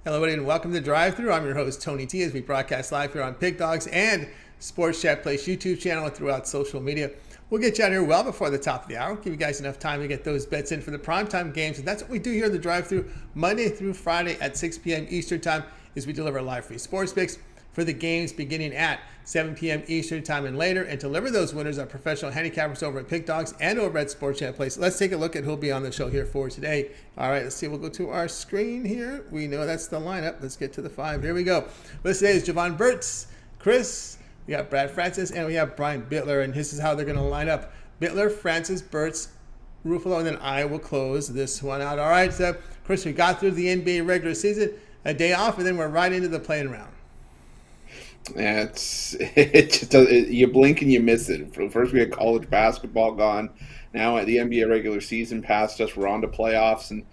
Hello, everybody, and welcome to Drive Thru. I'm your host, Tony T, as we broadcast live here on Pig Dogs and Sports Chat Place YouTube channel and throughout social media. We'll get you out here well before the top of the hour. Give you guys enough time to get those bets in for the primetime games. And that's what we do here in the Drive Thru Monday through Friday at 6 p.m. Eastern Time, is we deliver live free sports picks for the games beginning at 7 p.m. Eastern Time and later, and deliver those winners are professional handicappers over at Pig Dogs and over at Sports Chat Place. Let's take a look at who'll be on the show here for today. All right, let's see. We'll go to our screen here. We know that's the lineup. Let's get to the five. Here we go. With today is Jovan Burts, Chris, we got Brad Francis, and we have Brian Bitler, and this is how they're going to line up. Bitler, Francis, Burts, Ruffolo, and then I will close this one out. All right, so Chris, we got through the NBA regular season, a day off, and then we're right into the playing round. Yeah, you blink and you miss it. First we had college basketball gone. Now the NBA regular season passed us. We're on to playoffs, and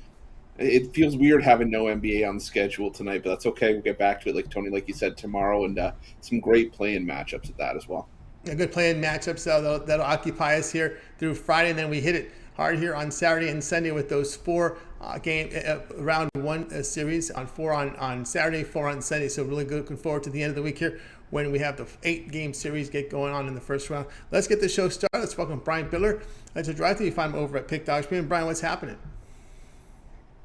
it feels weird having no NBA on the schedule tonight, but that's okay. We'll get back to it, like Tony, like you said, tomorrow, and some great play-in matchups at that as well. Yeah, good play-in matchups that'll occupy us here through Friday, and then we hit it hard here on Saturday and Sunday with those four round one series on four on Saturday, four on Sunday. So really good, looking forward to the end of the week here when we have the 8-game series get going on in the first round. Let's get the show started. Let's welcome Brian Bitler to Drive Thru. You find him over at Pick Dogs. Brian, what's happening?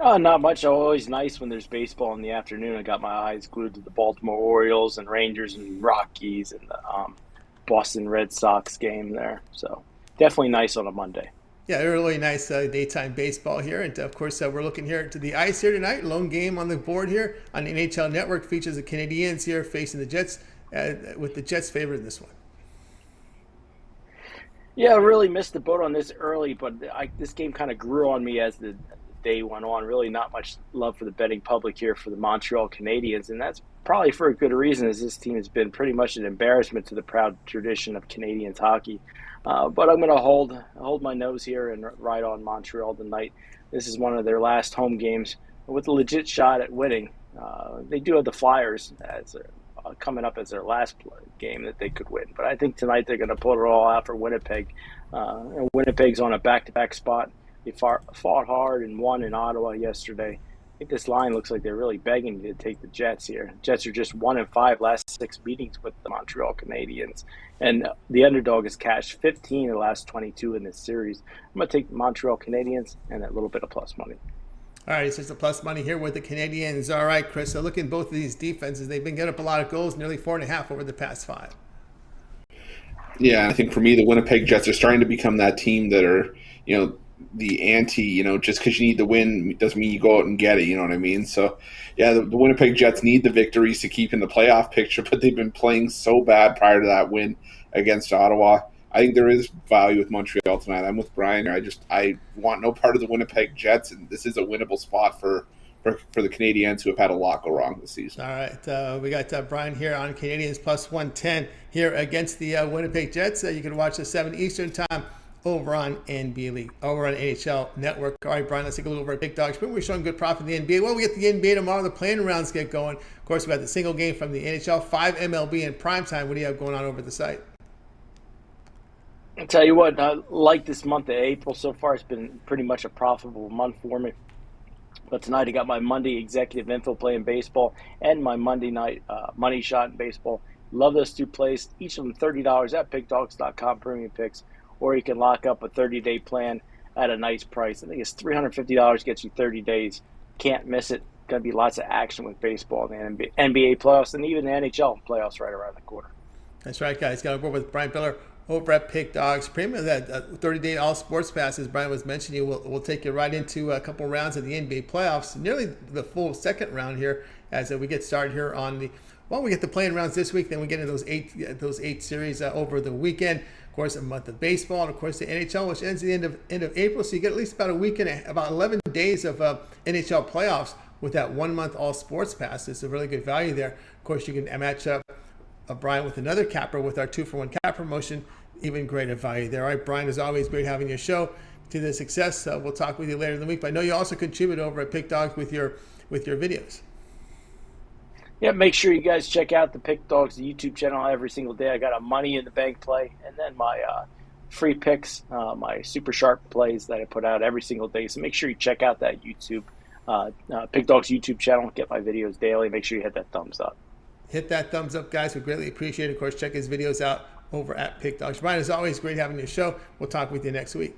Not much. Always nice when there's baseball in the afternoon. I got my eyes glued to the Baltimore Orioles and Rangers and Rockies and the Boston Red Sox game there. So definitely nice on a Monday. Yeah, really nice daytime baseball here. And, of course, we're looking here to the ice here tonight. Lone game on the board here on the NHL Network features the Canadiens here facing the Jets, with the Jets favored in this one. Yeah, I really missed the boat on this early, but this game kind of grew on me as the day went on. Really not much love for the betting public here for the Montreal Canadiens, and that's probably for a good reason, as this team has been pretty much an embarrassment to the proud tradition of Canadiens hockey. But I'm going to hold my nose here and ride on Montreal tonight. This is one of their last home games with a legit shot at winning. They do have the Flyers as coming up as their last game that they could win. But I think tonight they're going to pull it all out for Winnipeg. Winnipeg's on a back-to-back spot. They fought hard and won in Ottawa yesterday. I think this line looks like they're really begging to take the Jets here. Jets are just 1-5 last 6 meetings with the Montreal Canadiens. And the underdog has cashed 15 of the last 22 in this series. I'm going to take the Montreal Canadiens and that little bit of plus money. All right, so it's the plus money here with the Canadiens. All right, Chris, so look at both of these defenses. They've been getting up a lot of goals, nearly 4.5 over the past 5. Yeah, I think for me, the Winnipeg Jets are starting to become that team that are, the anti, just because you need to win doesn't mean you go out and get it, you know what I mean? So, yeah, the Winnipeg Jets need the victories to keep in the playoff picture, but they've been playing so bad prior to that win against Ottawa. I think there is value with Montreal tonight. I'm with Brian. I want no part of the Winnipeg Jets, and this is a winnable spot for the Canadiens, who have had a lot go wrong this season. All right, we got Brian here on Canadiens plus 110 here against the Winnipeg Jets. You can watch the 7 Eastern time over on NBA League, over on NHL Network. All right, Brian, let's take a look over at Big Dogs. We're showing good profit in the NBA. Well, we get the NBA tomorrow. The playing rounds get going. Of course, we got the single game from the NHL, 5 MLB in primetime. What do you have going on over the site? I'll tell you what, I like this month of April so far. It's been pretty much a profitable month for me. But tonight I got my Monday executive info play in baseball and my Monday night money shot in baseball. Love those two plays. Each of them $30 at pickdogs.com premium picks. Or you can lock up a 30-day plan at a nice price. I think it's $350 gets you 30 days. Can't miss it. Going to be lots of action with baseball in the NBA playoffs and even the NHL playoffs right around the corner. That's right, guys. Got to go with Brian Bitler over at Pick Dogs. Premium that 30-day all sports pass, as Brian was mentioning, will take you right into a couple rounds of the NBA playoffs, nearly the full second round here as we get started here on the. Well, we get the playing rounds this week, then we get into those eight series over the weekend. Of course, a month of baseball, and of course the NHL, which ends at the end of April. So you get at least about a week and about 11 days of NHL playoffs with that 1 month all sports pass. It's a really good value there. Of course, you can match up Brian with another capper with our 2-for-1 cap promotion. Even greater value there. All right, Brian, as always, great having your show. To the success. We'll talk with you later in the week. But I know you also contribute over at Pick Dogs with your videos. Yeah, make sure you guys check out the Pick Dogs YouTube channel every single day. I got a Money in the Bank play, and then my free picks, my super sharp plays that I put out every single day. So make sure you check out that YouTube Pick Dogs YouTube channel. Get my videos daily. Make sure you hit that thumbs up. Hit that thumbs up, guys. We greatly appreciate it. Of course, check his videos out over at Pick Dogs. Brian, as always, great having you on the show. We'll talk with you next week.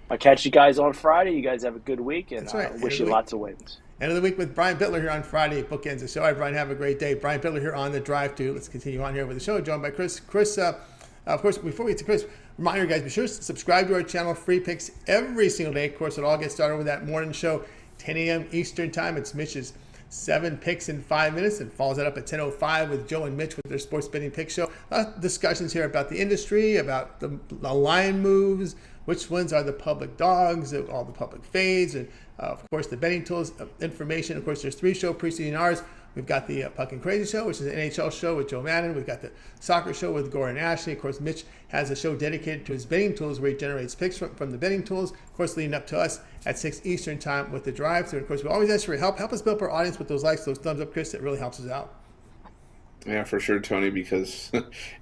I'll catch you guys on Friday. You guys have a good week, and That's right. wish you lots of wins. End of the week with Brian Bitler here on Friday. Bookends the show. All right, Brian, have a great day. Brian Bitler here on the drive to. Let's continue on here with the show, joined by Chris. Chris, of course, before we get to Chris, reminder, guys, be sure to subscribe to our channel. Free picks every single day. Of course, it all gets started with that morning show, 10 a.m. Eastern time. It's Mitch's 7 picks in 5 minutes, and follows that up at 10:05 with Joe and Mitch with their sports betting pick show. Discussions here about the industry, about the line moves, which ones are the public dogs, all the public fades, and of course the betting tools information. Of course, there's 3 shows preceding ours. We've got the Puck and Crazy Show, which is an NHL show with Joe Madden. We've got the Soccer Show with Gore and Ashley. Of course, Mitch has a show dedicated to his betting tools where he generates picks from the betting tools. Of course, leading up to us at 6 Eastern time with the drive-thru. Of course, we always ask for your help. Help us build up our audience with those likes, those thumbs up, Chris. It really helps us out. Yeah, for sure, Tony, because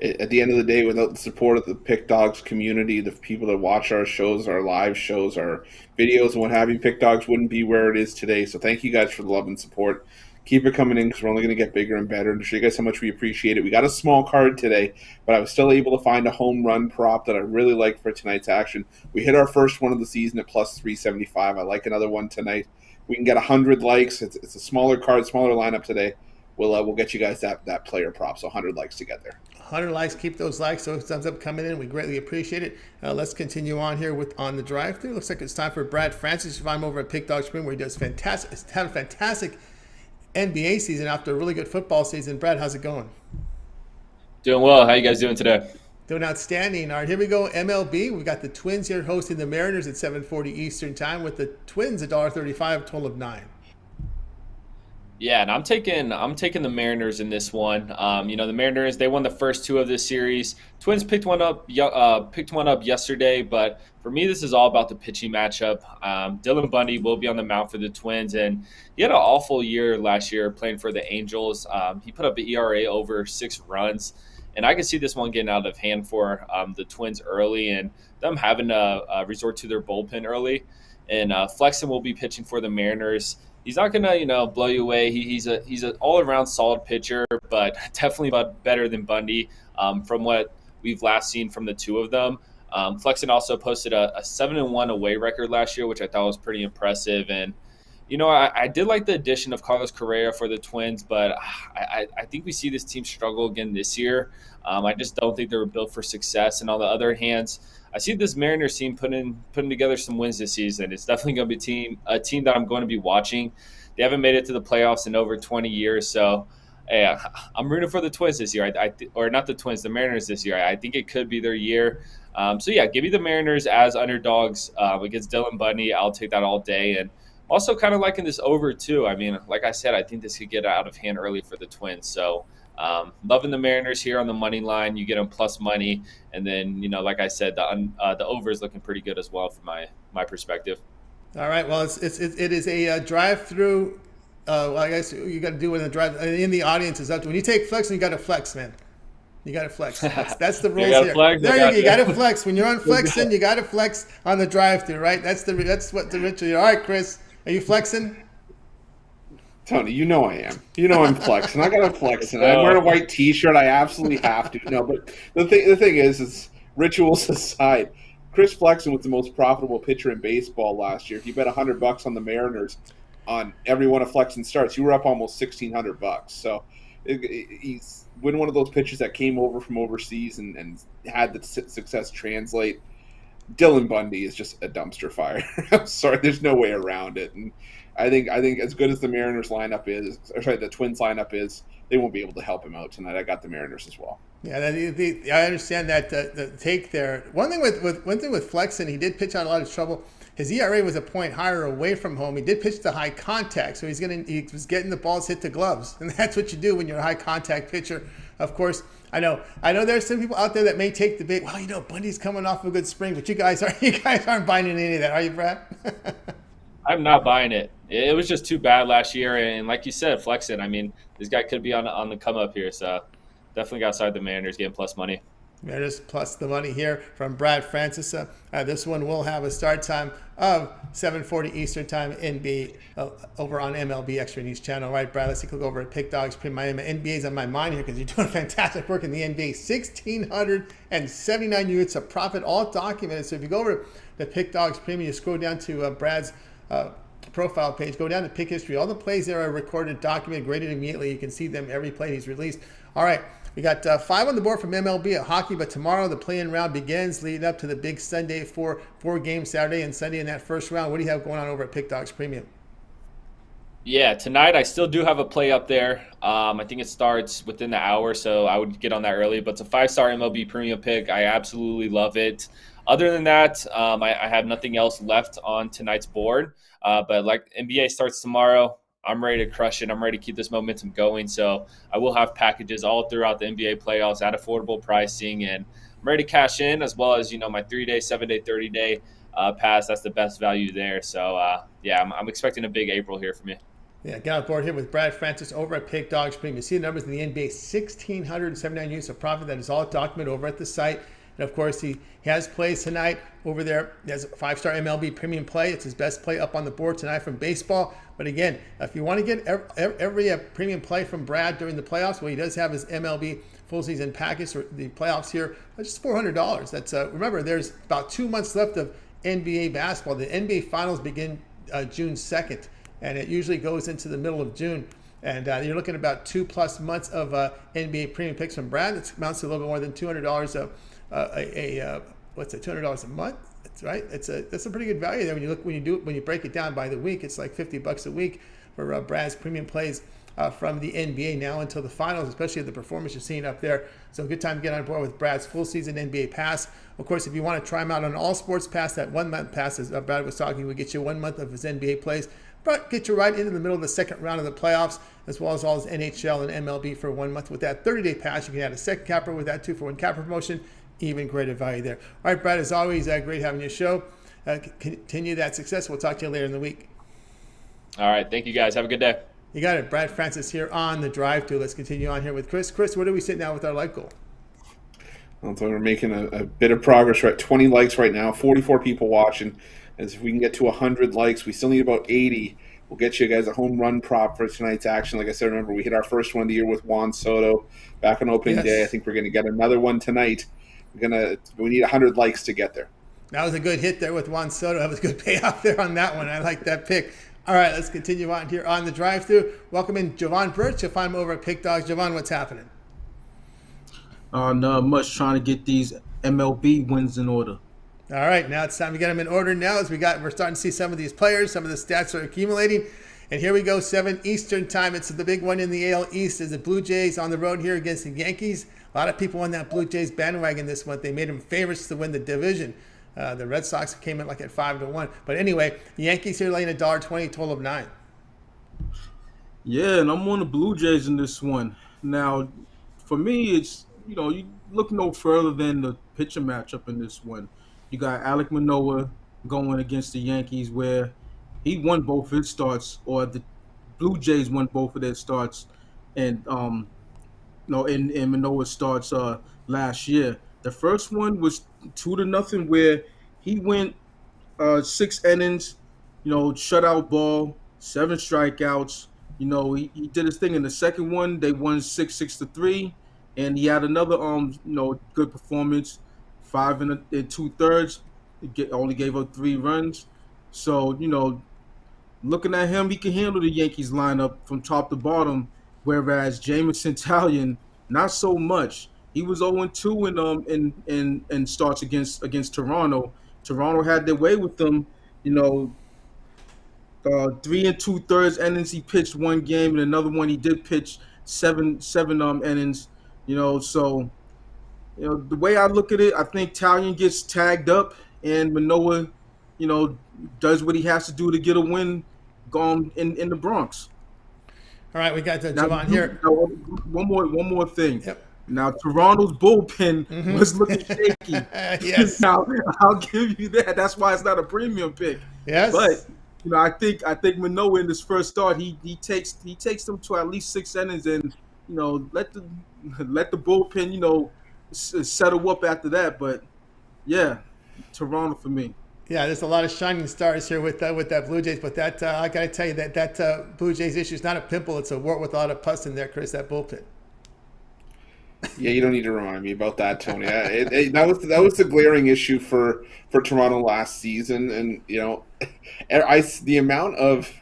at the end of the day, without the support of the Pick Dogs community, the people that watch our shows, our live shows, our videos, and what have you, Pick Dogs wouldn't be where it is today. So thank you guys for the love and support. Keep it coming in because we're only going to get bigger and better. And to show you guys how much we appreciate it. We got a small card today, but I was still able to find a home run prop that I really like for tonight's action. We hit our first one of the season at plus 375. I like another one tonight. We can get 100 likes. It's a smaller card, smaller lineup today. We'll get you guys that player prop, so 100 likes to get there. 100 likes, keep those likes, those thumbs up coming in. We greatly appreciate it. Let's continue on here on the drive-thru. Looks like it's time for Brad Francis to find him over at Pick Dog Spring, where he does have a fantastic NBA season after a really good football season. Brad, how's it going? Doing well. How you guys doing today? Doing outstanding. All right, here we go. MLB. We've got the Twins here hosting the Mariners at 7:40 Eastern time with the Twins $1.35, total of 9. Yeah, and I'm taking the Mariners in this one. The Mariners, they won the first 2 of this series. Twins picked one up yesterday, but for me, this is all about the pitching matchup. Dylan Bundy will be on the mound for the Twins, and he had an awful year last year playing for the Angels. He put up an ERA over 6 runs, and I could see this one getting out of hand for the Twins early, and them having to resort to their bullpen early. And Flexen will be pitching for the Mariners. He's not gonna, blow you away. He's an all-around solid pitcher, but definitely better than Bundy from what we've last seen from the 2 of them. Flexen also posted a 7-1 away record last year, which I thought was pretty impressive. And I did like the addition of Carlos Correa for the Twins, but I think we see this team struggle again this year. I just don't think they were built for success. And on the other hand, I see this Mariners team putting together some wins this season. It's definitely going to be a team that I'm going to be watching. They haven't made it to the playoffs in over 20 years, so hey, I'm rooting for the Twins this year. Or not the Twins, the Mariners this year. I think it could be their year. Give me the Mariners as underdogs against Dylan Bundy. I'll take that all day. And also kind of liking this over too. I mean, like I said, I think this could get out of hand early for the Twins. So loving the Mariners here on the money line. You get them plus money, and then like I said, the over is looking pretty good as well from my perspective. All right. Well, it is a drive-through. I guess you got to do it in the drive. In the audience is up to when you take flex, you got to flex, man. You got to flex. That's the rules here. Flex, there you got to flex. When you're on flexing, you got to flex on the drive-through, right? That's what the ritual. All right, Chris, are you flexing? Tony, I am. I'm flexing. I gotta flex, and I'm wearing a white T-shirt. I absolutely have to. No, but the thing is rituals aside, Chris Flexen was the most profitable pitcher in baseball last year. If you bet $100 on the Mariners on every one of Flexen starts, you were up almost $1,600. So he's one of those pitchers that came over from overseas and had the success translate. Dylan Bundy is just a dumpster fire. I'm sorry, there's no way around it. And I think as good as the Mariners lineup is, the Twins lineup is, they won't be able to help him out tonight. I got the Mariners as well. Yeah, I understand that the take there. One thing with Flexen, he did pitch on a lot of trouble. His ERA was a point higher away from home. He did pitch to high contact, so he was getting the balls hit to gloves, and that's what you do when you're a high contact pitcher. Of course, I know there's some people out there that may take the bait. Well, Bundy's coming off a good spring, but you guys aren't buying into any of that, are you, Brad? I'm not buying it. It was just too bad last year, and like you said, Flexen. I mean, this guy could be on the come up here, so definitely got side the Mariners getting plus money. Mariners plus the money here from Brad Francis. This one will have a start time of 7:40 Eastern time, NBA over on MLB Extra News channel. All right, Brad, let's take a look over at Pick Dogs Miami. NBA's on my mind here because you're doing fantastic work in the NBA. 1,679 units of profit, all documented. So if you go over the Pick Dogs Premium, you scroll down to Brad's profile page, go down to pick history. All the plays there are recorded, documented, graded immediately. You can see them every play he's released. All right. We got 5 on the board from MLB at hockey, but tomorrow the play-in round begins, leading up to the big Sunday four-game Saturday and Sunday in that first round. What do you have going on over at Pick Dogs Premium? Yeah, tonight I still do have a play up there. I think it starts within the hour, so I would get on that early. But it's a 5-star MLB Premium pick. I absolutely love it. Other than that, I have nothing else left on tonight's board. But like NBA starts tomorrow, I'm ready to crush it. I'm ready to keep this momentum going. So I will have packages all throughout the NBA playoffs at affordable pricing, and I'm ready to cash in, as well as, my 3-day, 7-day, 30-day pass. That's the best value there. So yeah, I'm expecting a big April here from you. Yeah, got on board here with Brad Francis over at Pick Dogs Premium. You see the numbers in the NBA, 1,679 units of profit. That is all documented over at the site. And of course, he has plays tonight over there. He has a 5-star MLB Premium play. It's his best play up on the board tonight from baseball. But again, if you want to get every premium play from Brad during the playoffs, well, he does have his MLB full season package for the playoffs here. That's just $400. That's remember, there's about 2 months left of NBA basketball. The NBA finals begin June 2nd, and it usually goes into the middle of June. And you're looking at about 2+ months of NBA premium picks from Brad. It amounts to a little bit more than $200 what's it, $200 a month? That's right. That's a pretty good value there when you break it down by the week. It's like $50 a week for Brad's premium plays from the NBA now until the finals, especially the performance you're seeing up there. So a good time to get on board with Brad's full season NBA pass. Of course, if you want to try him out on an all sports pass, that 1 month pass, as Brad was talking, will get you 1 month of his NBA plays, but get you right into the middle of the second round of the playoffs, as well as all his NHL and MLB for 1 month. With that 30-day pass, you can add a second capper with that 2-for-1 capper promotion. Even greater value there. All right, Brad, as always, great having your show. Continue that success. We'll talk to you later in the week. All right. Thank you, guys. Have a good day. You got it. Brad Francis here on The Drive Thru. Let's continue on here with Chris. Chris, where do we sit now with our like goal? Well, so we're making a bit of progress. We're at 20 likes right now, 44 people watching. As if we can get to 100 likes, we still need about 80. We'll get you guys a home run prop for tonight's action. Like I said, remember, we hit our first one of the year with Juan Soto back on opening day. I think we're going to get another one tonight. We need 100 likes to get there. That was a good hit there with Juan Soto. That was a good payoff there on that one. I like that pick. All right, let's continue on here on The Drive Thru. Welcome in Jovan Burts. You'll find him over at Pick Dogs. Jovan, what's happening? Not much. Trying to get these MLB wins in order. All right, now it's time to get them in order now, as we're starting to see some of these players. Some of the stats are accumulating. And here we go, 7 Eastern time. It's the big one in the AL East is the Blue Jays on the road here against the Yankees. A lot of people on that Blue Jays bandwagon this month. They made them favorites to win the division. The Red Sox came in like at 5-1. But anyway, the Yankees here laying $1.20, total of 9. Yeah, and I'm on the Blue Jays in this one. Now, for me, it's, you look no further than the pitcher matchup in this one. You got Alek Manoah going against the Yankees, where he won both his starts, or the Blue Jays won both of their starts, and in Manoah's starts last year. The first one was 2-0, where he went 6 innings, shutout ball, 7 strikeouts. He did his thing. In the second one, they won 6-3, and he had another good performance, 5 2/3. Only gave up 3 runs. So looking at him, he can handle the Yankees lineup from top to bottom. Whereas Jameson Taillon, not so much. He was 0-2 in starts against Toronto. Toronto had their way with them. 3 2/3 innings he pitched one game, and another one he did pitch seven innings. So the way I look at it, I think Taillon gets tagged up, and Manoah, does what he has to do to get a win gone in the Bronx. All right, we got Jovan here. One more thing. Yep. Now, Toronto's bullpen was looking shaky. Yes. Now, I'll give you that. That's why it's not a premium pick. Yes. But I think Manoah in his first start, he takes them to at least 6 innings, and let the bullpen settle up after that. But yeah, Toronto for me. Yeah, there's a lot of shining stars here with that Blue Jays, but that I got to tell you that Blue Jays issue is not a pimple; it's a wart with a lot of pus in there, Chris. That bullpen. Yeah, you don't need to remind me about that, Tony. That was the glaring issue for Toronto last season, and the amount of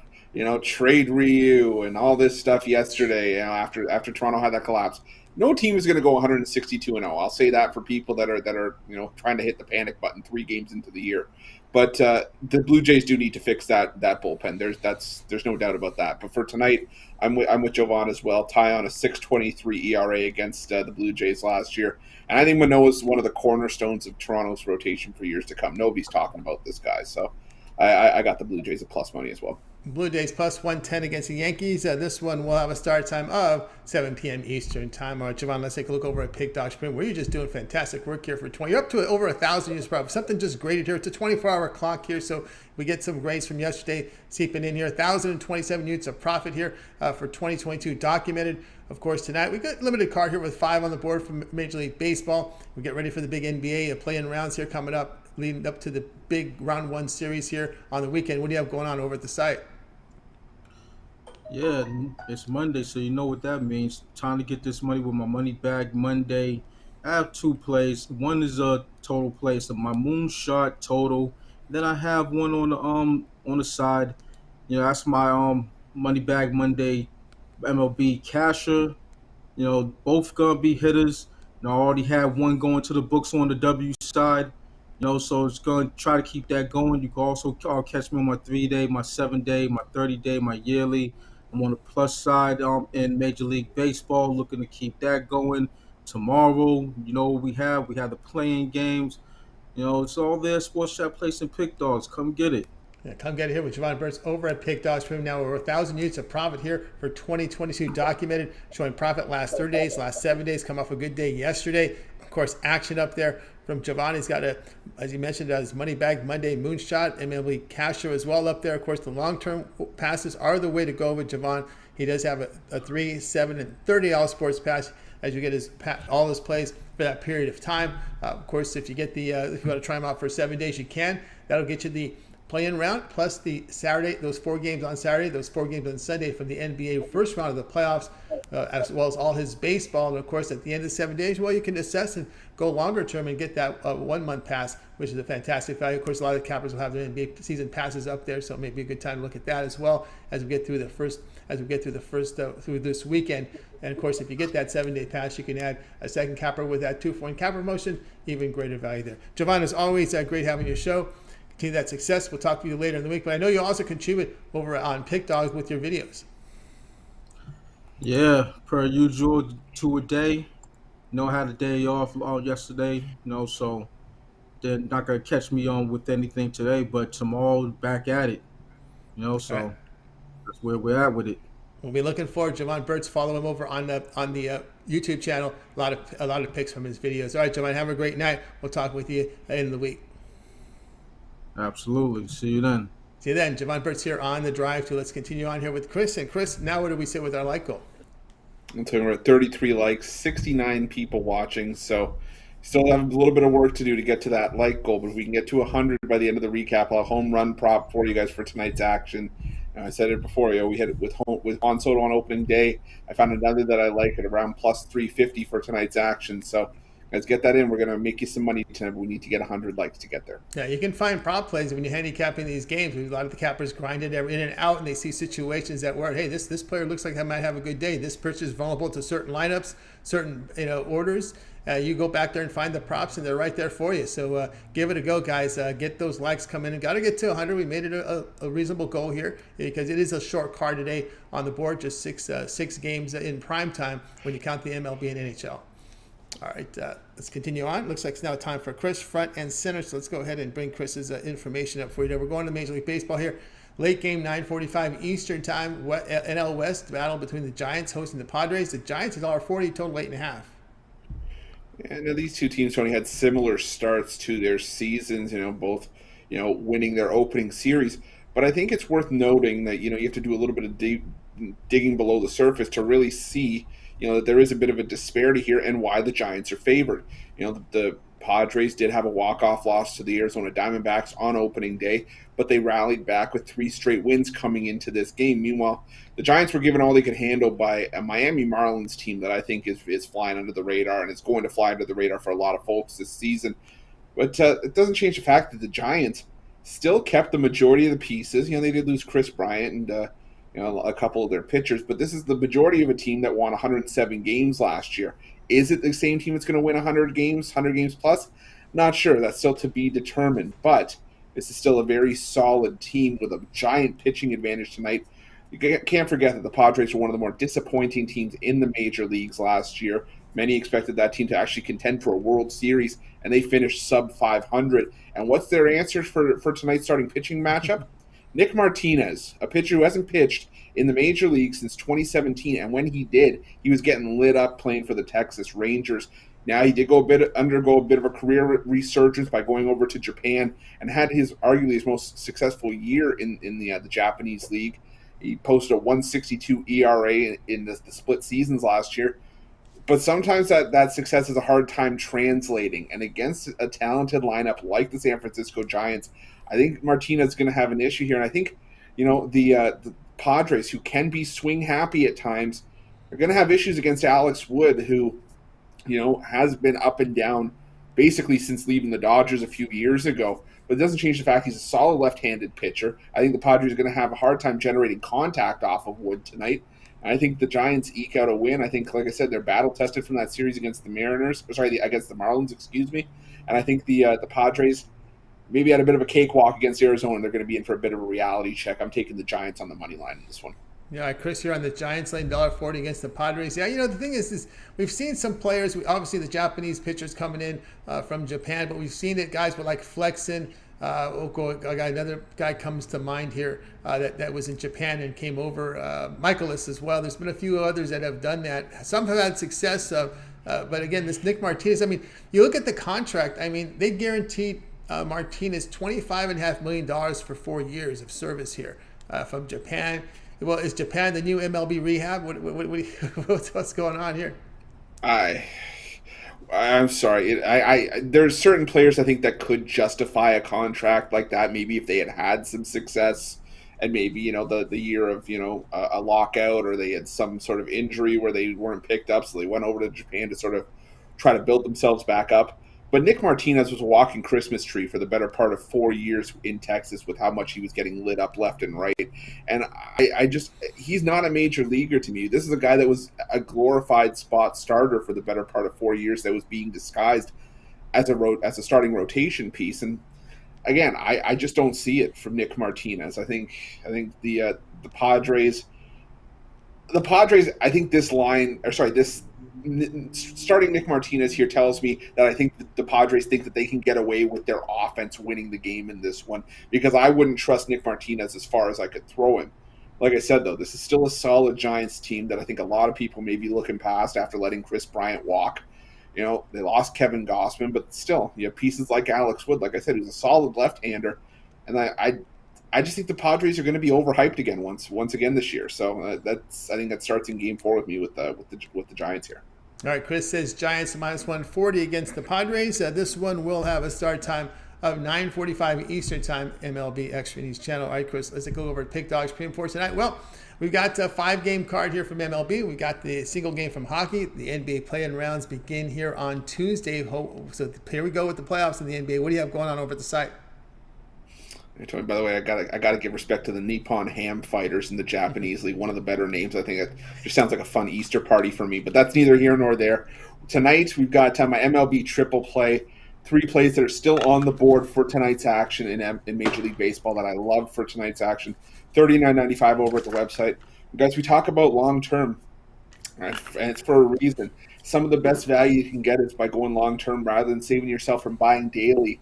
trade Ryu and all this stuff yesterday. After Toronto had that collapse, no team is going to go 162-0. I'll say that for people that are trying to hit the panic button 3 games into the year. But the Blue Jays do need to fix that bullpen. There's no doubt about that. But for tonight, I'm with Jovan as well. Tie on a 6.23 ERA against the Blue Jays last year, and I think Manoah is one of the cornerstones of Toronto's rotation for years to come. Nobody's talking about this guy, so I got the Blue Jays at plus money as well. Blue Jays plus 110 against the Yankees. This one will have a start time of 7 p.m. Eastern time. All right, Jovan, let's take a look over at Pick Dog Sprint, where you're just doing fantastic work here for 20. You're up to over 1,000 units per hour. Something just graded here. It's a 24-hour clock here, so we get some grades from yesterday seeping in here. 1,027 units of profit here for 2022 documented. Of course, tonight we got limited card here with 5 on the board from Major League Baseball. We get ready for the big NBA play-in rounds here coming up, leading up to the big round 1 series here on the weekend. What do you have going on over at the site? Yeah, it's Monday, so you know what that means. Time to get this money with my money bag Monday. I have 2 plays. One is a total play, so my moonshot total. Then I have one on the side. That's my money bag Monday MLB casher. Both gonna be hitters. I already have one going to the books on the W side. So it's going to try to keep that going. You can also catch me on my 3-day, my 7-day, my 30-day, my yearly. I'm on the plus side in Major League Baseball, looking to keep that going. Tomorrow, we have the playing games. It's all there. Sports Chat Place and Pick Dogs. Come get it. Yeah, come get it here with Jovan Burts over at Pick Dogs Room. Now over 1,000 units of profit here for 2022 documented, showing profit last 30 days, last 7 days, come off a good day yesterday. Of course, action up there from Jovan. He's got as he mentioned, his money bag Monday moonshot, MLB casher as well up there. Of course, the long-term passes are the way to go with Jovan. He does have a 3, 7, and 30 all sports pass as you get all his plays for that period of time. Of course, if you get if you want to try him out for 7 days, you can. That'll get you the play-in round plus the Saturday, those 4 games on Saturday, those 4 games on Sunday from the NBA first round of the playoffs, as well as all his baseball. And of course, at the end of 7 days, well, you can assess and go longer term and get that 1 month pass, which is a fantastic value. Of course, a lot of the cappers will have their NBA season passes up there, so it may be a good time to look at that as well as we get through through this weekend. And of course, if you get that 7-day pass, you can add a second capper with that 2-for-1 capper promotion, even greater value there. Jovan, as always, great having your show. Continue that success. We'll talk to you later in the week. But I know you also contribute over on Pick Dogs with your videos. Yeah, per usual, 2 a day. I had a day off yesterday, so they're not going to catch me on with anything today. But tomorrow, back at it, so right. That's where we're at with it. We'll be looking forward. Jovan Burts, follow him over on the YouTube channel. A lot of picks from his videos. All right, Jovan, have a great night. We'll talk with you in the week. Absolutely. See you then. See you then. Jovan Burts here on The Drive to. Let's continue on here with Chris. And Chris, now where do we sit with our like goal? I'm talking about 33 likes, 69 people watching. So still have a little bit of work to do to get to that like goal. But if we can get to 100 by the end of the recap, I'll home run prop for you guys for tonight's action. I said it before, we hit it with Juan Soto on opening day. I found another that I like at around plus 350 for tonight's action. So guys, get that in. We're going to make you some money tonight, but we need to get 100 likes to get there. Yeah, you can find prop plays when you're handicapping these games. A lot of the cappers grind it in and out, and they see situations that where, hey, this player looks like I might have a good day. This pitcher is vulnerable to certain lineups, certain orders. You go back there and find the props, and they're right there for you. So give it a go, guys. Get those likes coming in. Got to get to 100. We made it a reasonable goal here because it is a short card today on the board, just six games in prime time when you count the MLB and NHL. All right, let's continue on. Looks like it's now time for Chris, front and center. So let's go ahead and bring Chris's information up for you. We're going to Major League Baseball here. Late game, 9:45 Eastern time. NL West battle between the Giants hosting the Padres. The Giants is $1.40, total 8.5. Yeah, now these two teams only had similar starts to their seasons. Both winning their opening series. But I think it's worth noting that you have to do a little bit of digging below the surface to really see that there is a bit of a disparity here and why the Giants are favored. The Padres did have a walk-off loss to the Arizona Diamondbacks on opening day, but they rallied back with 3 straight wins coming into this game. Meanwhile, the Giants were given all they could handle by a Miami Marlins team that I think is flying under the radar, and it's going to fly under the radar for a lot of folks this season. But it doesn't change the fact that the Giants still kept the majority of the pieces. They did lose Chris Bryant and a couple of their pitchers, but this is the majority of a team that won 107 games last year. Is it the same team that's going to win 100 games plus? Not sure. That's still to be determined, but this is still a very solid team with a giant pitching advantage tonight. You can't forget that the Padres were one of the more disappointing teams in the major leagues last year. Many expected that team to actually contend for a World Series, and they finished sub 500. And what's their answer for tonight's starting pitching matchup? Nick Martinez, a pitcher who hasn't pitched in the major league since 2017, and when he did, he was getting lit up playing for the Texas Rangers. Now he did undergo a bit of a career resurgence by going over to Japan and had arguably his most successful year in the Japanese league. He posted a 1.62 ERA in the split seasons last year. But sometimes that success is a hard time translating. And against a talented lineup like the San Francisco Giants, I think Martinez is going to have an issue here. And I think, the Padres, who can be swing happy at times, are going to have issues against Alex Wood, who, has been up and down basically since leaving the Dodgers a few years ago. But it doesn't change the fact he's a solid left-handed pitcher. I think the Padres are going to have a hard time generating contact off of Wood tonight. And I think the Giants eke out a win. I think, like I said, they're battle-tested from that series against the against the Marlins, And I think the Padres maybe had a bit of a cakewalk against Arizona. They're going to be in for a bit of a reality check. I'm taking the Giants on the money line in this one. Yeah, Chris, you're on the Giants laying $1.40 against the Padres. Yeah, the thing is we've seen some players, obviously the Japanese pitchers coming in from Japan, but we've seen it, guys with like Flexen. Another guy comes to mind here that was in Japan and came over. Michaelis as well. There's been a few others that have done that. Some have had success, but again, this Nick Martinez, you look at the contract, they guaranteed Martinez $25.5 million for 4 years of service here from Japan. Well, is Japan the new MLB rehab? What's going on here? I'm sorry. There's certain players I think that could justify a contract like that. Maybe if they had some success, and maybe the year of a lockout, or they had some sort of injury where they weren't picked up, so they went over to Japan to sort of try to build themselves back up. But Nick Martinez was a walking Christmas tree for the better part of 4 years in Texas with how much he was getting lit up left and right. And he's not a major leaguer to me. This is a guy that was a glorified spot starter for the better part of 4 years that was being disguised as a starting rotation piece. And again, I just don't see it from Nick Martinez. I think the Padres, I think this starting Nick Martinez here tells me that I think the Padres think that they can get away with their offense winning the game in this one, because I wouldn't trust Nick Martinez as far as I could throw him. Like I said, though, this is still a solid Giants team that I think a lot of people may be looking past after letting Chris Bryant walk. They lost Kevin Gossman, but still, you have pieces like Alex Wood. Like I said, he's a solid left-hander, and I just think the Padres are going to be overhyped again once again this year. So I think that starts in Game 4 with me with the Giants here. All right, Chris says Giants -140 against the Padres. This one will have a start time of 9:45 Eastern Time, MLB Extra News Channel. All right, Chris, let's go over to Pick Dogs Premium for tonight. Well, we've got a 5-game card here from MLB. We got the single game from hockey. The NBA play-in rounds begin here on Tuesday. So here we go with the playoffs in the NBA. What do you have going on over at the site? By the way, I gotta give respect to the Nippon Ham Fighters in the Japanese League, one of the better names. I think it just sounds like a fun Easter party for me, but that's neither here nor there. Tonight, we've got my MLB triple play, 3 plays that are still on the board for tonight's action in Major League Baseball that I love for tonight's action. $39.95 over at the website. Guys, we talk about long-term, right? And it's for a reason. Some of the best value you can get is by going long-term rather than saving yourself from buying daily.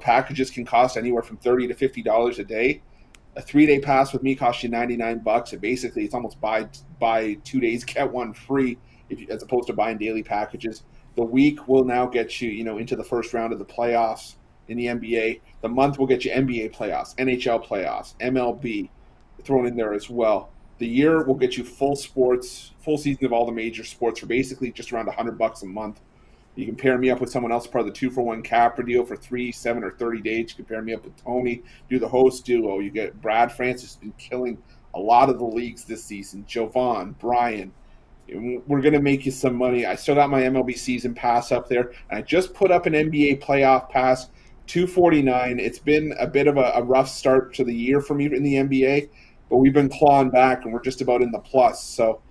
Packages can cost anywhere from $30 to $50 a day. A 3-day pass with me costs you $99. And basically, it's almost buy 2 days, get one free, as opposed to buying daily packages. The week will now get you, into the first round of the playoffs in the NBA. The month will get you NBA playoffs, NHL playoffs, MLB thrown in there as well. The year will get you full season of all the major sports for basically just around $100 a month. You can pair me up with someone else, part of the 2-for-1 capper deal for 3, 7, or 30 days. You can pair me up with Tony, do the host duo. You get Brad Francis been killing a lot of the leagues this season. Jovan, Brian. We're going to make you some money. I still got my MLB season pass up there, and I just put up an NBA playoff pass, $249. It's been a bit of a rough start to the year for me in the NBA, but we've been clawing back, and we're just about in the plus. So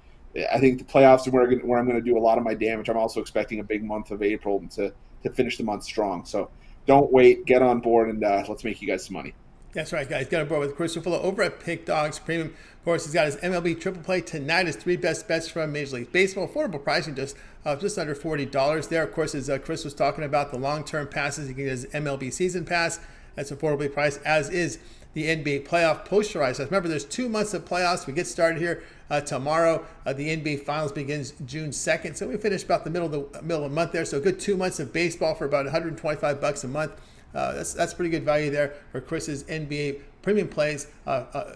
I think the playoffs are where I'm going to do a lot of my damage. I'm also expecting a big month of April to finish the month strong. So don't wait. Get on board, and let's make you guys some money. That's right, guys. Got on board with Chris Ruffolo over at Pick Dogs Premium. Of course, he's got his MLB Triple Play tonight. His 3 best bets from Major League Baseball. Affordable pricing, just under $40 there. Of course, as Chris was talking about the long-term passes, you can get his MLB season pass. That's affordably priced, as is the NBA playoff posterized. Remember, there's 2 months of playoffs. We get started here tomorrow. The NBA Finals begins June 2nd, so we finish about the middle of the month there. So a good 2 months of baseball for about $125 a month. That's pretty good value there for Chris's NBA premium plays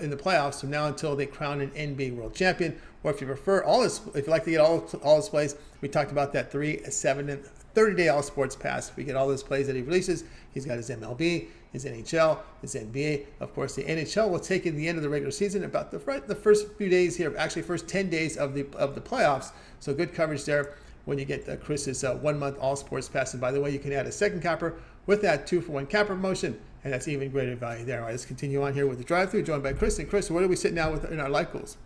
in the playoffs from now until they crown an NBA World Champion. Or if you prefer if you like to get all his plays, we talked about that 3, 7, and 30-day all sports pass. We get all those plays that he releases. He's got his MLB, his NHL, his NBA. Of course, the NHL will take in the end of the regular season about the first few days here, actually first 10 days of the playoffs. So good coverage there when you get Chris's 1 month all sports pass. And by the way, you can add a second capper with that 2-for-1 capper promotion, and that's even greater value there. All right, let's continue on here with the drive-through, joined by Chris. And Chris, where are we sitting now in our like goals?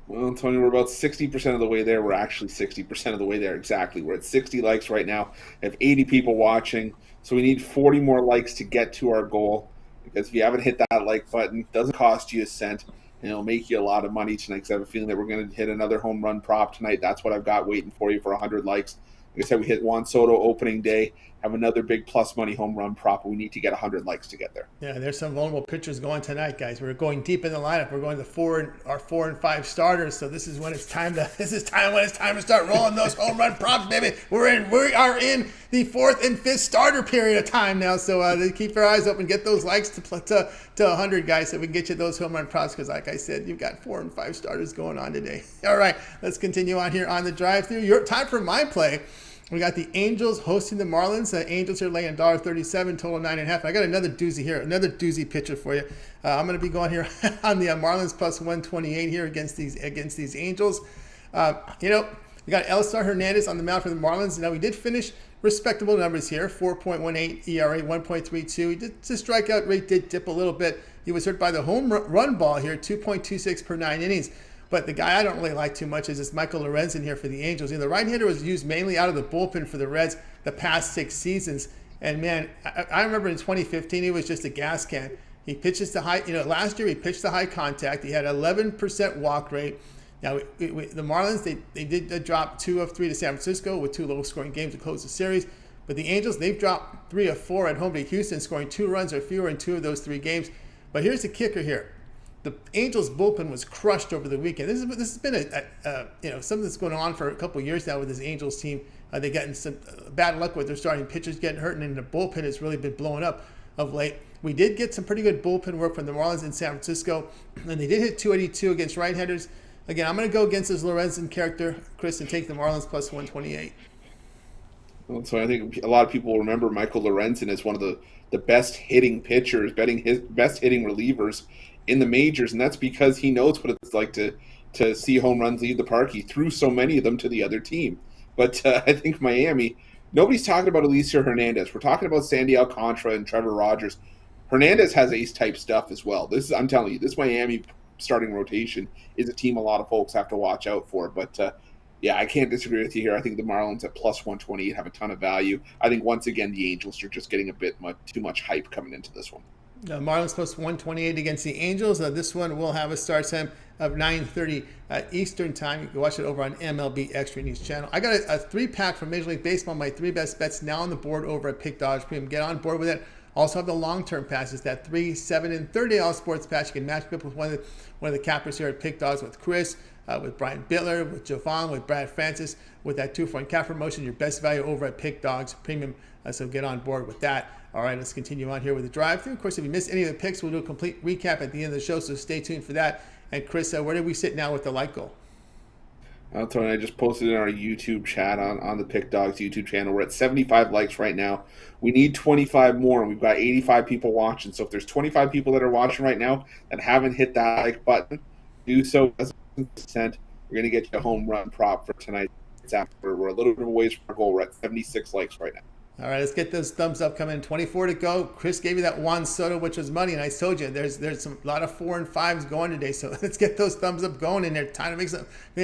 Well, Tony, we're about 60% of the way there. We're actually 60% of the way there exactly. We're at 60 likes right now. I have 80 people watching, so we need 40 more likes to get to our goal. Because if you haven't hit that like button, it doesn't cost you a cent, and it'll make you a lot of money tonight. Because I have a feeling that we're going to hit another home run prop tonight. That's what I've got waiting for you for 100 likes. Like I said, we hit Juan Soto opening day, have another big plus money home run prop. We need to get 100 likes to get there. Yeah, there's some vulnerable pitchers going tonight, guys. We're going deep in the lineup. We're going to our 4 and 5 starters. So this is when it's time to start rolling those home run props, baby. We are in the 4th and 5th starter period of time now. So keep your eyes open, get those likes to 100, guys, so we can get you those home run props. Because like I said, you've got 4 and 5 starters going on today. All right, let's continue on here on the drive-through. Your time for my play. We got the Angels hosting the Marlins. The Angels are laying $1.37, total 9.5. I got another doozy here, another doozy pitcher for you. I'm going to be going here on the Marlins plus 128 here against these Angels. We got Elstar Hernandez on the mound for the Marlins. Now, we did finish respectable numbers here, 4.18 ERA, 1.32. His strikeout rate did dip a little bit. He was hurt by the home run ball here, 2.26 per 9 innings. But the guy I don't really like too much is this Michael Lorenzen here for the Angels. The right-hander was used mainly out of the bullpen for the Reds the past 6 seasons. And, man, I remember in 2015 he was just a gas can. He pitches the high, last year he pitched the high contact. He had 11% walk rate. Now, the Marlins, they did drop 2 of 3 to San Francisco with 2 low-scoring games to close the series. But the Angels, they've dropped 3 of 4 at home to Houston, scoring 2 runs or fewer in 2 of those 3 games. But here's the kicker here. The Angels bullpen was crushed over the weekend. This has been something that's going on for a couple of years now with this Angels team. They're getting some bad luck with their starting pitchers getting hurt, and the bullpen has really been blowing up of late. We did get some pretty good bullpen work from the Marlins in San Francisco, and they did hit 282 against right-handers. Again, I'm going to go against this Lorenzen character, Chris, and take the Marlins plus 128. Well, so I think a lot of people will remember Michael Lorenzen as one of the best hitting pitchers, best hitting relievers in the majors, and that's because he knows what it's like to see home runs leave the park. He threw so many of them to the other team. But I think Miami, nobody's talking about Alicia Hernandez. We're talking about Sandy Alcantara and Trevor Rogers. Hernandez has ace-type stuff as well. I'm telling you, this Miami starting rotation is a team a lot of folks have to watch out for. But, I can't disagree with you here. I think the Marlins at plus 128 have a ton of value. I think, once again, the Angels are just getting a bit too much hype coming into this one. Marlins plus 128 against the Angels. This one will have a start time of 9:30 Eastern time. You can watch it over on MLB Extra News channel. I got a 3-pack from Major League Baseball. My 3 best bets now on the board over at Pick Dogs Premium. Get on board with it. Also have the long-term passes, that 3, 7, and 30 all sports pass. You can match up with one of the cappers here at Pick Dogs with Chris, with Brian Bitler, with Jovan, with Brad Francis, with that 2-for-1 cap promotion. Your best value over at Pick Dogs Premium. So get on board with that. All right, let's continue on here with the drive-through. Of course, if you missed any of the picks, we'll do a complete recap at the end of the show, so stay tuned for that. And Chris, where did we sit now with the like goal? Tony, I just posted in our YouTube chat on the Pick Dogs YouTube channel. We're at 75 likes right now. We need 25 more, and we've got 85 people watching. So if there's 25 people that are watching right now that haven't hit that like button, do so as a percent. We're going to get you a home run prop for tonight. We're a little bit of a ways from our goal. We're at 76 likes right now. All right, let's get those thumbs up coming. 24 to go. Chris gave you that Juan Soto, which was money, and I told you there's a lot of 4 and 5s going today. So let's get those thumbs up going in there. Time to make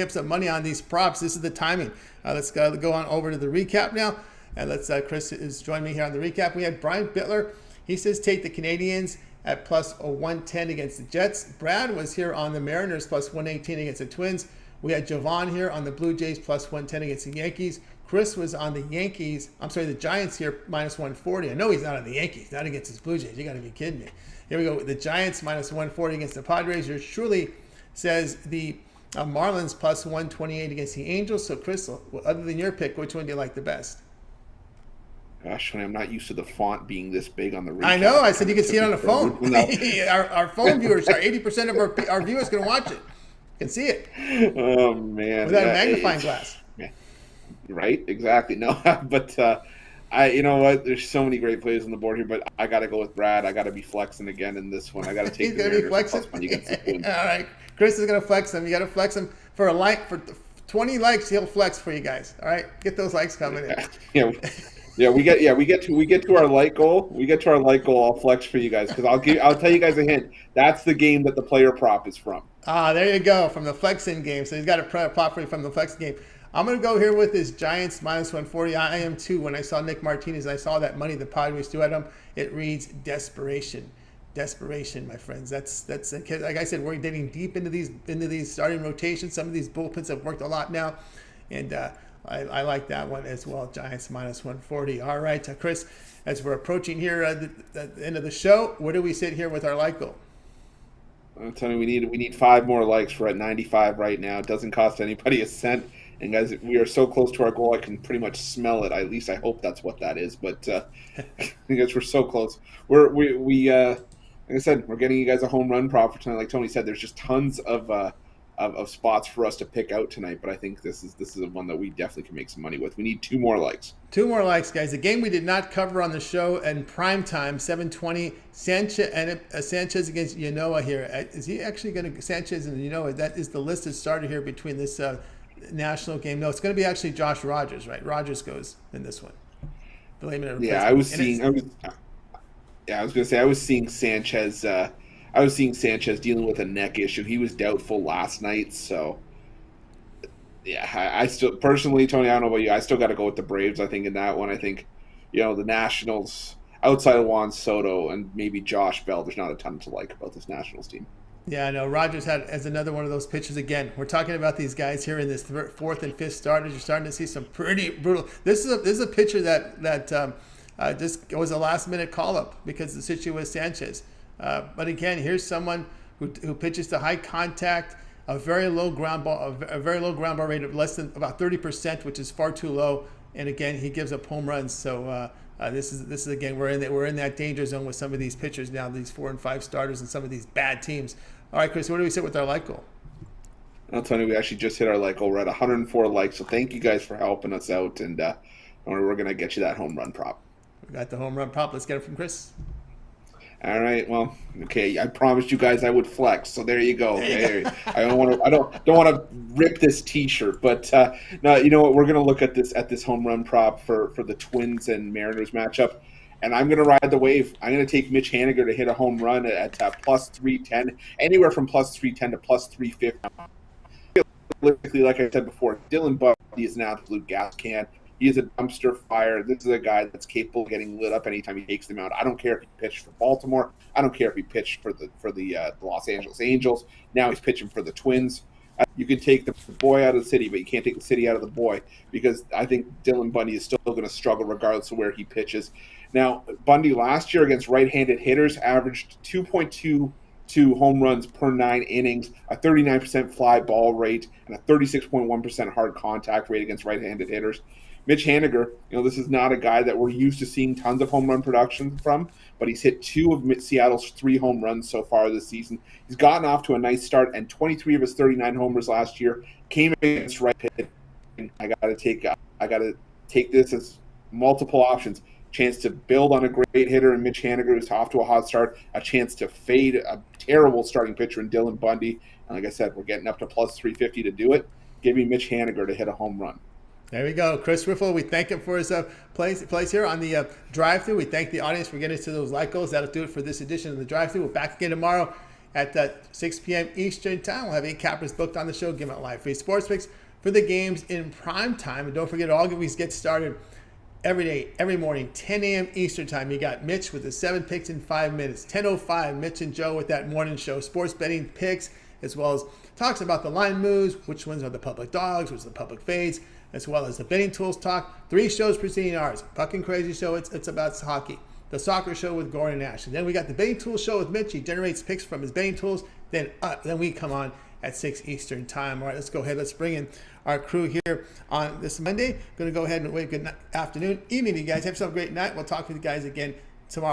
up some money on these props. This is the timing. Let's go on over to the recap now, and let's. Chris is joining me here on the recap. We had Brian Bitler. He says take the Canadians at plus 110 against the Jets. Brad was here on the Mariners plus 118 against the Twins. We had Jovan here on the Blue Jays plus 110 against the Yankees. Chris was on the the Giants here minus 140. I know he's not on the Yankees, not against his Blue Jays. You got to be kidding me. Here we go. The Giants minus 140 against the Padres. Yours truly says the Marlins plus 128 against the Angels. So, Chris, other than your pick, which one do you like the best? Gosh, I'm not used to the font being this big on the recap. I know. I said you can see it on the phone. Our phone viewers, 80% of our viewers can watch it. Can see it. Oh, man. Without a magnifying glass. Right, exactly. No, but you know what? There's so many great plays on the board here, but I got to go with Brad. I got to be flexing again in this one. I got to take. He's gonna be flexing. All right, Chris is gonna flex him. You got to flex him for a like for 20 likes. He'll flex for you guys. All right, get those likes coming in. We get to our like goal. We get to our like goal. I'll flex for you guys because I'll tell you guys a hint. That's the game that the player prop is from. There you go, from the flexing game. So he's got a prop for you from the flexing game. I'm going to go here with this Giants minus 140. I am too. When I saw Nick Martinez, I saw that money the Padres threw at him. It reads desperation. Desperation, my friends. That's like I said, we're getting deep into these starting rotations. Some of these bullpens have worked a lot now. And I like that one as well. Giants minus 140. All right, Chris, as we're approaching here at the end of the show, where do we sit here with our like goal? I'm telling you, we need 5 more likes. We're at 95 right now. It doesn't cost anybody a cent. And guys, we are so close to our goal, I can pretty much smell it. At least I hope that's what that is. But because we're so close, we like I said, we're getting you guys a home run prop for tonight. Like Tony said, there's just tons of spots for us to pick out tonight. But I think this is one that we definitely can make some money with. We need 2 more likes. 2 more likes, guys. A game we did not cover on the show in prime time, 7:20. Sanchez against Yanoa here. Is he actually going to Sanchez and Yanoa? That is the listed starter here between this. National game. No, it's going to be actually Josh Rogers, right? Rogers goes in this one. I was seeing Sanchez. I was seeing Sanchez dealing with a neck issue. He was doubtful last night, so yeah. I still personally, Tony, I don't know about you. I still got to go with the Braves. I think in that one, I think the Nationals outside of Juan Soto and maybe Josh Bell, there's not a ton to like about this Nationals team. Yeah, I know. Rogers had as another one of those pitches again. We're talking about these guys here in this 4th and 5th starters. You're starting to see some pretty brutal. This is a pitcher that just was a last minute call up because the situation was Sanchez. But again, here's someone who pitches to high contact, a very low ground ball rate of less than about 30%, which is far too low. And again, he gives up home runs. So this is again we're in that danger zone with some of these pitchers now, these 4 and 5 starters and some of these bad teams. All right, Chris, where do we sit with our like goal? I'll tell you, we actually just hit our like goal. We're at 104 likes, so thank you guys for helping us out, and we're going to get you that home run prop. We got the home run prop. Let's get it from Chris. All right. Well, okay. I promised you guys I would flex, so there you go. Okay. I don't want to rip this T-shirt, but no. You know what? We're going to look at this home run prop for the Twins and Mariners matchup. And I'm going to ride the wave. I'm going to take Mitch Haniger to hit a home run at plus 310, anywhere from plus 310 to plus 350. Like I said before, Dylan Bundy is an absolute gas can. He is a dumpster fire. This is a guy that's capable of getting lit up anytime he takes them out. I don't care if he pitched for Baltimore. I don't care if he pitched for the Los Angeles Angels. Now he's pitching for the Twins. You can take the boy out of the city, but you can't take the city out of the boy, because I think Dylan Bundy is still going to struggle regardless of where he pitches. Now, Bundy last year against right-handed hitters averaged 2.22 home runs per 9 innings, a 39% fly ball rate, and a 36.1% hard contact rate against right-handed hitters. Mitch Haniger, this is not a guy that we're used to seeing tons of home run production from, but he's hit 2 of Seattle's 3 home runs so far this season. He's gotten off to a nice start, and 23 of his 39 homers last year came against right pitch. I got to take this as multiple options. Chance to build on a great hitter in Mitch Haniger, who's off to a hot start. A chance to fade a terrible starting pitcher in Dylan Bundy. And like I said, we're getting up to plus 350 to do it. Give me Mitch Haniger to hit a home run. There we go. Chris Ruffolo, we thank him for his place here on the drive-thru. We thank the audience for getting us to those like goals. That'll do it for this edition of the drive-thru. We're back again tomorrow at 6 p.m. Eastern time. We'll have 8 cappers booked on the show, giving out live free sports picks for the games in prime time. And don't forget, all games get started every day, every morning, 10 a.m. Eastern time. You got Mitch with the 7 picks in 5 minutes. 10:05, Mitch and Joe with that morning show. Sports betting picks, as well as talks about the line moves, which ones are the public dogs, which are the public fades, as well as the betting tools talk. 3 shows preceding ours. Fucking crazy show. It's about hockey. The soccer show with Gordon Nash. And then we got the betting tools show with Mitch. He generates picks from his betting tools. Then we come on at 6 Eastern time. All right, let's go ahead. Let's bring in our crew here on this Monday. Going to go ahead and wave good afternoon, evening to you guys. Have yourself a great night. We'll talk with you guys again tomorrow.